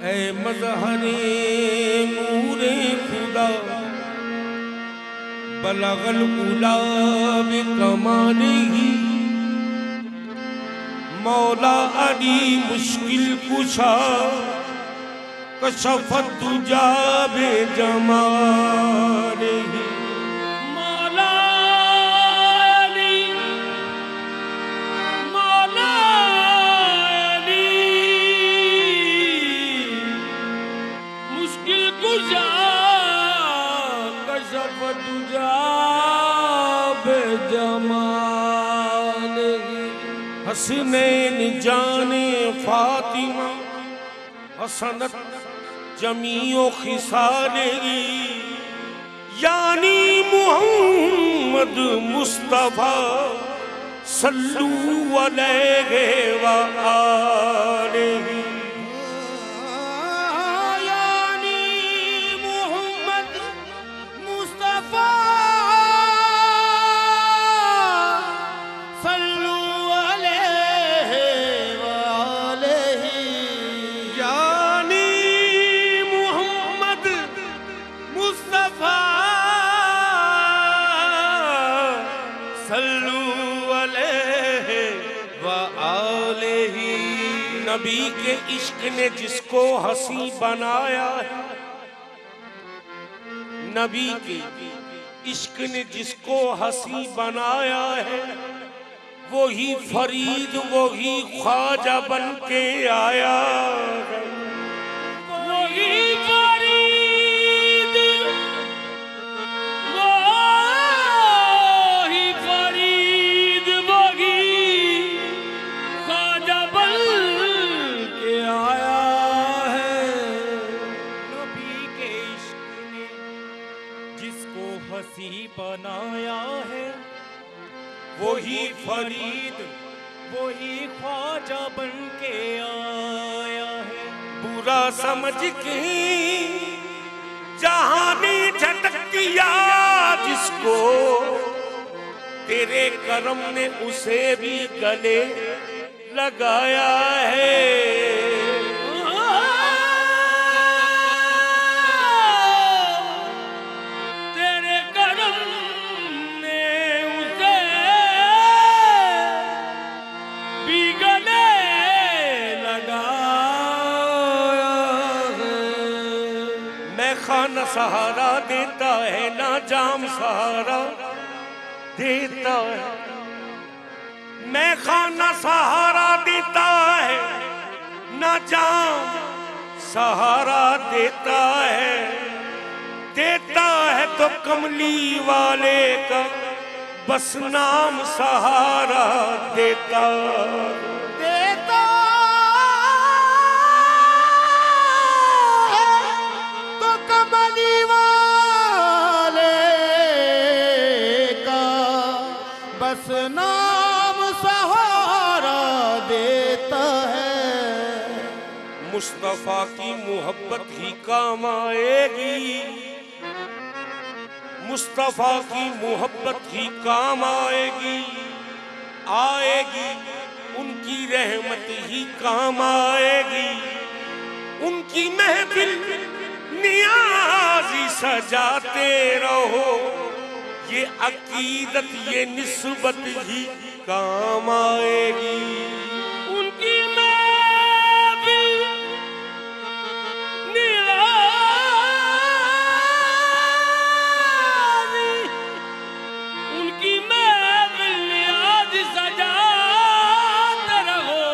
ऐ मज़हरे नूरे खुदा बलगल उला बिकमालिही मौला अली मुश्किल कुशा कशफत दुजा बेजमालिही हसनैन जाने फातिमा हसनत जमीओ खिसालेगी यानी मुहम्मद मुस्तफा सल्लू अलैहि व आलिही नबी के इश्क ने जिसको हंसी बनाया है, नबी के इश्क ने जिसको हंसी बनाया है, वही फरीद वही ख्वाजा बन के आया है। वही बनाया है, वही फरीद वही ख्वाजा बन के आया है। बुरा समझ के जहां ने झटक दिया जिसको, तेरे करम ने उसे भी गले लगाया है। खाना सहारा देता है ना जाम सहारा देता है, मैं खाना सहारा देता है ना जाम सहारा देता है तो कमली वाले का बस नाम सहारा देता नाम सहारा देता है। मुस्तफा की मोहब्बत ही काम आएगी, मुस्तफा की मोहब्बत ही काम आएगी, आएगी उनकी रहमत ही काम आएगी, उनकी महफिल नियाज़ी सजाते रहो, ये अकीदत ये निस्बत ही काम आएगी। उनकी महफिल नियाज़ी, उनकी महफिल नियाज़ी सजाते रहो,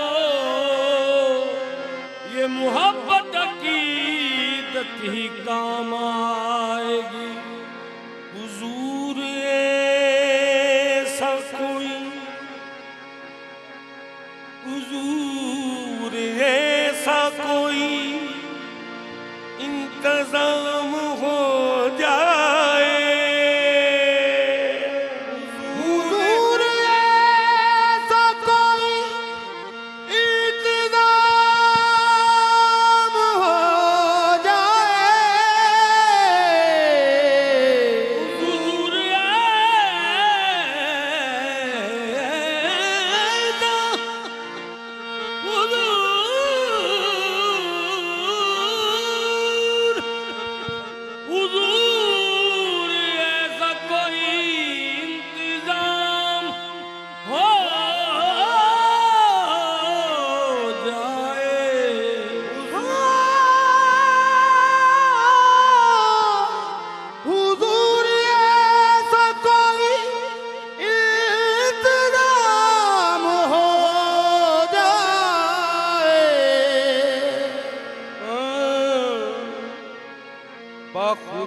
ये मोहब्बत अकीदत ही काम आएगी। हुजूर ऐसा कोई, हुजूर ऐसा कोई इंतजाम हो जाए, हुजूर ऐसा कोई इंतजाम हो जाए।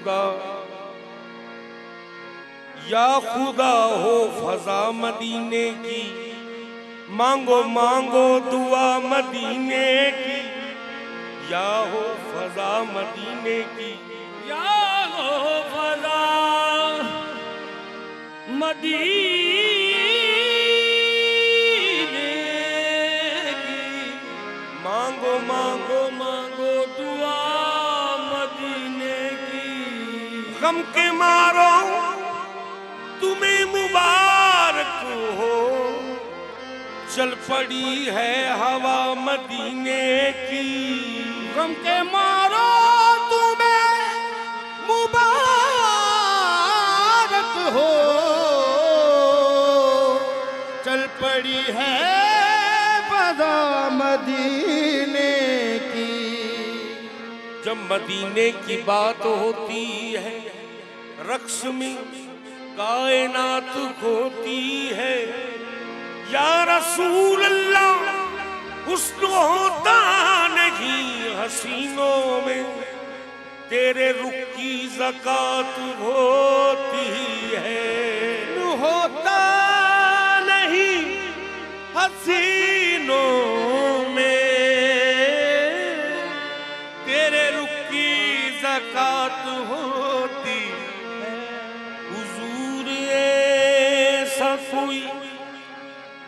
खुदा, या खुदा हो फजा मदीने की, मांगो मांगो दुआ मदीने की, या हो फजा मदीने की, या हो फजा मदीने की, मांगो मांगो मांगो दुआ मदीने की। गम के मारो तुम्हें मुबारक हो, चल पड़ी है हवा मदीने की। गम के मारो तुम्हें मुबारक हो, चल पड़ी है फजा मदीने की। जब मदीने की बात होती है, रक्स में कायनात खोती है। या रसूल अल्लाह, हुस्न होता नहीं हसीनों में, तेरे रुख की ज़कात होती है। होता नहीं हसीनों में, तेरे रुख की ज़कात होती है। हुजूर ऐसा कोई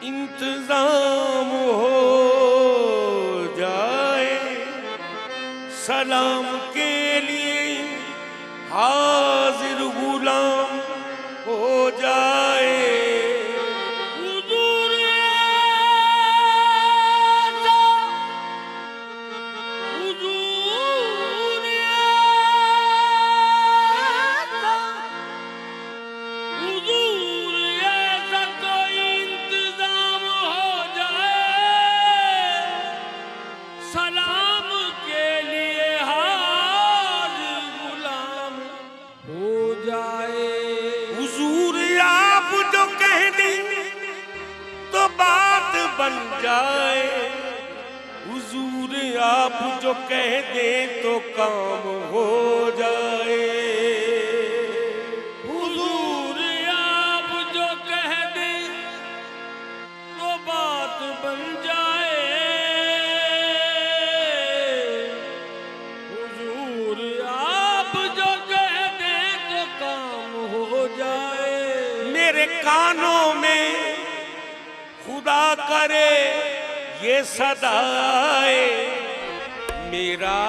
इंतजाम हो जाए, सलाम के लिए हाजिर गुलाम हो जाए। हुजूर ऐसा कोई इंतजाम हो जाए, सलाम के लिए हाजिर गुलाम हो जाए। हुजूर आप जो कह दें तो बात बन जाए, हुजूर आप जो कह दें तो काम हो जाए। हुजूर आप जो कह दें तो बात बन जाए। हुजूर आप जो कह दें तो काम हो जाए। मेरे कानों में खुदा करे ये सदाए, मेरा